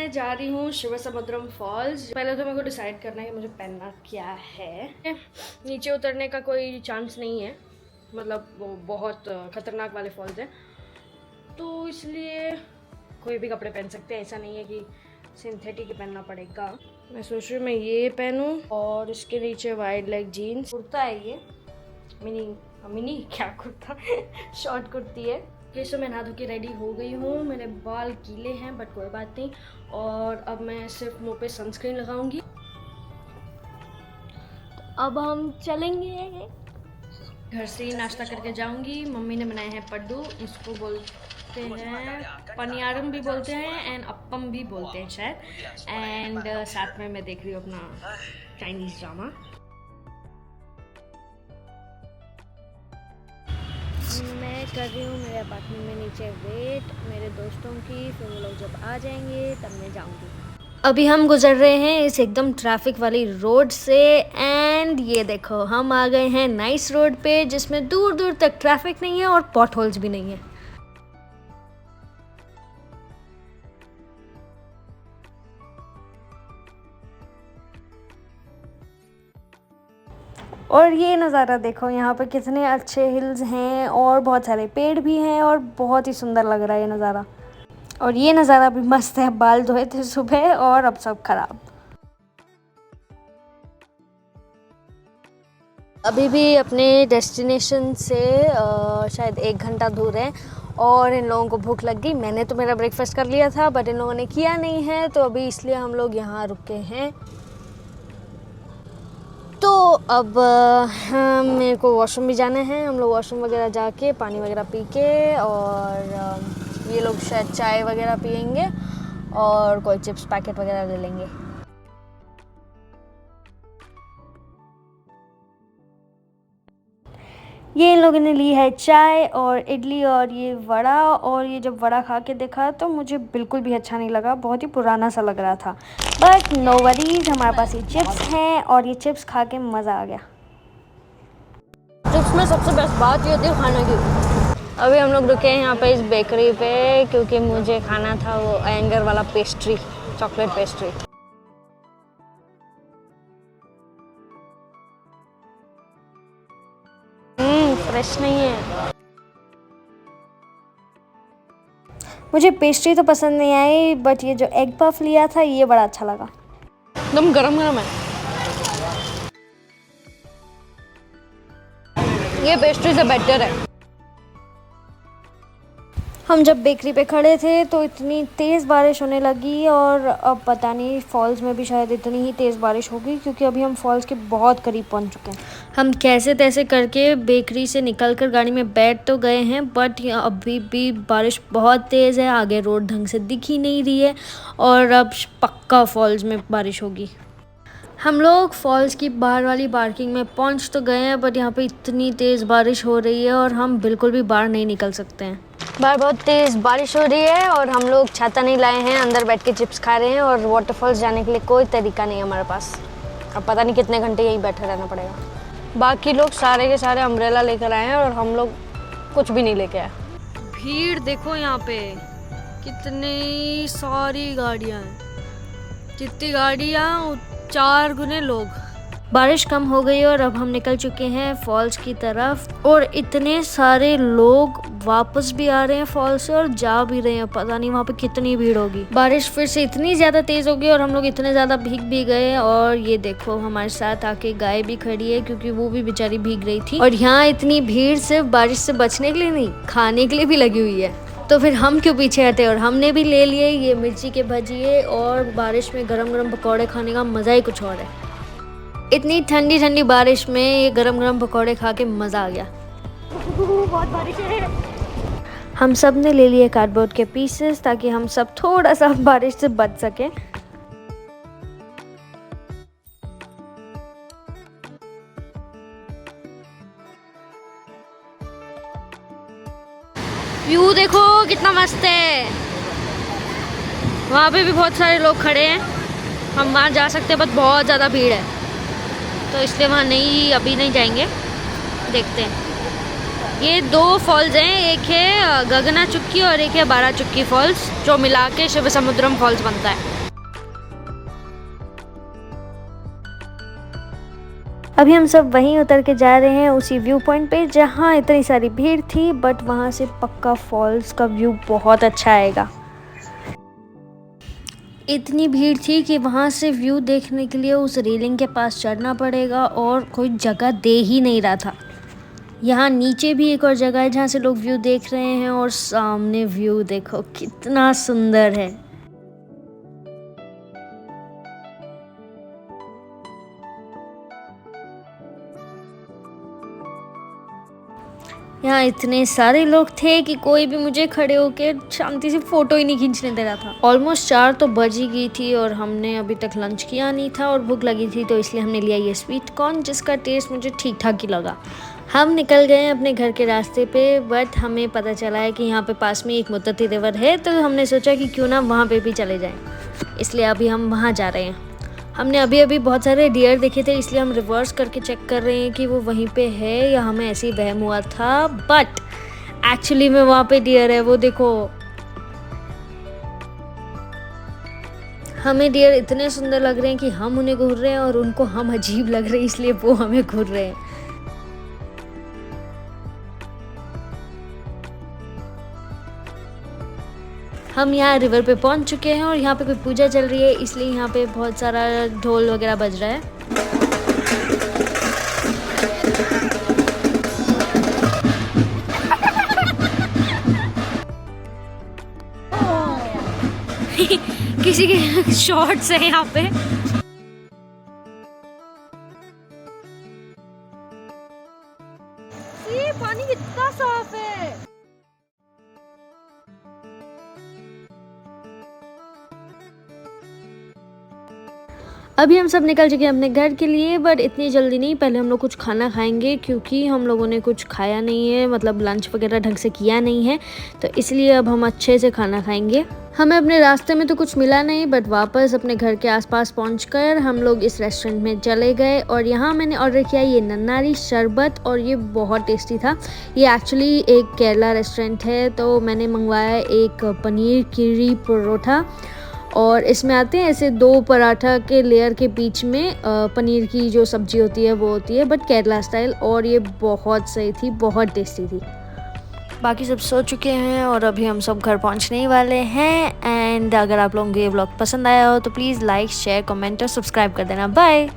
जा रही हूँ शिवसमुद्रम फॉल्स। पहले तो मेरे को डिसाइड करना है कि मुझे पहनना क्या है। नीचे उतरने का कोई चांस नहीं है, मतलब वो बहुत खतरनाक वाले फॉल्स हैं, तो इसलिए कोई भी कपड़े पहन सकते हैं। ऐसा नहीं है कि सिंथेटिक ही पहनना पड़ेगा। मैं सोच रही हूँ मैं ये पहनूँ और इसके नीचे वाइड लेग जीन्स। कुर्ता है ये, मिनी क्या कुर्ता शॉर्ट कुर्ती है। सो मैं नहा धो के रेडी हो गई हूँ। मेरे बाल गीले हैं बट कोई बात नहीं। और अब मैं सिर्फ मुंह पे सनस्क्रीन लगाऊंगी। तो अब हम चलेंगे। घर से ही नाश्ता करके जाऊंगी। मम्मी ने बनाए हैं पड्डू, इसको बोलते हैं पनियारम भी बोलते हैं एंड अप्पम भी बोलते हैं शायद। एंड साथ में मैं देख रही हूँ अपना चाइनीज ड्रामा। मैं कर रही हूँ मेरे अपार्टमेंट में नीचे वेट मेरे दोस्तों की, फिर वो लोग जब आ जाएंगे तब मैं जाऊँगी। अभी हम गुजर रहे हैं इस एकदम ट्रैफिक वाली रोड से एंड ये देखो हम आ गए हैं नाइस रोड पे, जिसमें दूर दूर तक ट्रैफिक नहीं है और पॉट होल्स भी नहीं है। और ये नज़ारा देखो, यहाँ पे कितने अच्छे हिल्स हैं और बहुत सारे पेड़ भी हैं और बहुत ही सुंदर लग रहा है ये नज़ारा। और ये नज़ारा भी मस्त है। बाल धोए थे सुबह और अब सब खराब। अभी भी अपने डेस्टिनेशन से शायद 1 घंटा दूर है और इन लोगों को भूख लग गई। मैंने तो मेरा ब्रेकफास्ट कर लिया था बट इन लोगों ने किया नहीं है, तो अभी इसलिए हम लोग यहाँ रुके हैं। तो अब मेरे को वॉशरूम भी जाना है। हम लोग वॉशरूम वगैरह जाके पानी वगैरह पी के, और ये लोग शायद चाय वगैरह पियेंगे और कोई चिप्स पैकेट वगैरह ले लेंगे। ये इन लोगों ने ली है चाय और इडली और ये वड़ा, और ये जब वड़ा खा के देखा तो मुझे बिल्कुल भी अच्छा नहीं लगा, बहुत ही पुराना सा लग रहा था। बट नो वरीज, हमारे पास ये चिप्स हैं और ये चिप्स खा के मज़ा आ गया। चिप्स में सबसे बेस्ट बात ये होती है खाने की। अभी हम लोग रुके हैं यहाँ पे इस बेकरी पे क्योंकि मुझे खाना था वो एंगर वाला पेस्ट्री, चॉकलेट पेस्ट्री। फ्रेश नहीं है। मुझे पेस्ट्री तो पसंद नहीं आई बट ये जो एग पफ लिया था ये बड़ा अच्छा लगा। एकदम गरम गरम है। ये पेस्ट्री से बेटर है। हम जब बेकरी पे खड़े थे तो इतनी तेज़ बारिश होने लगी और अब पता नहीं फॉल्स में भी शायद इतनी ही तेज़ बारिश होगी, क्योंकि अभी हम फॉल्स के बहुत करीब पहुंच चुके हैं। हम कैसे तैसे करके बेकरी से निकलकर गाड़ी में बैठ तो गए हैं बट अभी भी बारिश बहुत तेज़ है। आगे रोड ढंग से दिख ही नहीं रही है और अब पक्का फॉल्स में बारिश होगी। हम लोग फॉल्स की बाहर वाली पार्किंग में पहुंच तो गए हैं बट यहाँ पे इतनी तेज़ बारिश हो रही है और हम बिल्कुल भी बाहर नहीं निकल सकते हैं। बाहर बहुत तेज़ बारिश हो रही है और हम लोग छाता नहीं लाए हैं, अंदर बैठ के चिप्स खा रहे हैं और वाटरफॉल्स जाने के लिए कोई तरीका नहीं है हमारे पास। अब पता नहीं कितने घंटे यहीं बैठे रहना पड़ेगा। बाकी लोग सारे के सारे अम्ब्रेला लेकर आए हैं और हम लोग कुछ भी नहीं लेके आए। भीड़ देखो यहाँ पे, कितनी सारी गाड़ियाँ हैं, जितनी गाड़ियाँ 4 गुने लोग। बारिश कम हो गई और अब हम निकल चुके हैं फॉल्स की तरफ और इतने सारे लोग वापस भी आ रहे हैं फॉल्स से और जा भी रहे हैं। पता नहीं वहाँ पे कितनी भीड़ होगी। बारिश फिर से इतनी ज़्यादा तेज़ हो गई और हम लोग इतने ज़्यादा भीग भी गए। और ये देखो हमारे साथ आके गाय भी खड़ी है क्योंकि वो भी बेचारी भीग रही थी। और यहाँ इतनी भीड़ सिर्फ बारिश से बचने के लिए नहीं, खाने के लिए भी लगी हुई है। तो फिर हम क्यों पीछे हटे और हमने भी ले लिए ये मिर्ची के भजिए और बारिश में गरम गरम पकौड़े खाने का मज़ा ही कुछ और है। इतनी ठंडी ठंडी बारिश में ये गरम गरम पकौड़े खा के मज़ा आ गया। बहुत बारिश है। हम सब ने ले लिए कार्डबोर्ड के पीसेस ताकि हम सब थोड़ा सा बारिश से बच सकें। व्यू देखो कितना मस्त है। वहाँ पे भी बहुत सारे लोग खड़े हैं, हम वहाँ जा सकते हैं बट बहुत ज़्यादा भीड़ है तो इसलिए वहाँ नहीं, अभी नहीं जाएंगे, देखते हैं। ये 2 फॉल्स हैं, एक है गगना चुक्की और एक है 12 चुक्की फॉल्स, जो मिला के शिवसमुद्रम फॉल्स बनता है। अभी हम सब वहीं उतर के जा रहे हैं उसी व्यू पॉइंट पे जहाँ इतनी सारी भीड़ थी, बट वहाँ से पक्का फॉल्स का व्यू बहुत अच्छा आएगा। इतनी भीड़ थी कि वहाँ से व्यू देखने के लिए उस रेलिंग के पास चढ़ना पड़ेगा और कोई जगह दे ही नहीं रहा था। यहाँ नीचे भी एक और जगह है जहाँ से लोग व्यू देख रहे हैं और सामने व्यू देखो कितना सुंदर है। यहाँ इतने सारे लोग थे कि कोई भी मुझे खड़े होके शांति से फ़ोटो ही नहीं खींचने दे रहा था। ऑलमोस्ट 4 तो बज ही गई थी और हमने अभी तक लंच किया नहीं था और भूख लगी थी, तो इसलिए हमने लिया ये स्वीट कॉर्न, जिसका टेस्ट मुझे ठीक ठाक ही लगा। हम निकल गए अपने घर के रास्ते पे, बट हमें पता चला है कि यहाँ पे पास में एक मुत्तती रिवर है, तो हमने सोचा कि क्यों ना वहाँ पे भी चले जाएं। इसलिए अभी हम वहाँ जा रहे हैं। हमने अभी बहुत सारे डियर देखे थे, इसलिए हम रिवर्स करके चेक कर रहे हैं कि वो वहीं पे है या हमें ऐसे ही वहम हुआ था, बट एक्चुअली में वहाँ पे डियर है। वो देखो, हमें डियर इतने सुंदर लग रहे हैं कि हम उन्हें घूर रहे हैं और उनको हम अजीब लग रहे हैं, इसलिए वो हमें घूर रहे हैं। हम यहाँ रिवर पे पहुँच चुके हैं और यहाँ पे कोई पूजा चल रही है, इसलिए यहाँ पे बहुत सारा ढोल वगैरह बज रहा है। किसी के शॉर्ट्स है यहाँ पे। ये पानी कितना साफ है। अभी हम सब निकल चुके हैं अपने घर के लिए, बट इतनी जल्दी नहीं, पहले हम लोग कुछ खाना खाएंगे क्योंकि हम लोगों ने कुछ खाया नहीं है, मतलब लंच वगैरह ढंग से किया नहीं है, तो इसलिए अब हम अच्छे से खाना खाएंगे। हमें अपने रास्ते में तो कुछ मिला नहीं, बट वापस अपने घर के आसपास पहुंचकर हम लोग इस रेस्टोरेंट में चले गए और यहाँ मैंने ऑर्डर किया ये नन्नारी शरबत और ये बहुत टेस्टी था। ये एक्चुअली एक केरला रेस्टोरेंट है, तो मैंने मंगवाया एक पनीर कीरी परोठा और इसमें आते हैं ऐसे 2 पराठा के लेयर के बीच में पनीर की जो सब्जी होती है वो होती है, बट केरला स्टाइल, और ये बहुत सही थी, बहुत टेस्टी थी। बाकी सब सो चुके हैं और अभी हम सब घर पहुंचने ही वाले हैं। एंड अगर आप लोगों को ये व्लॉग पसंद आया हो तो प्लीज़ लाइक, शेयर, कमेंट और सब्सक्राइब कर देना। बाय।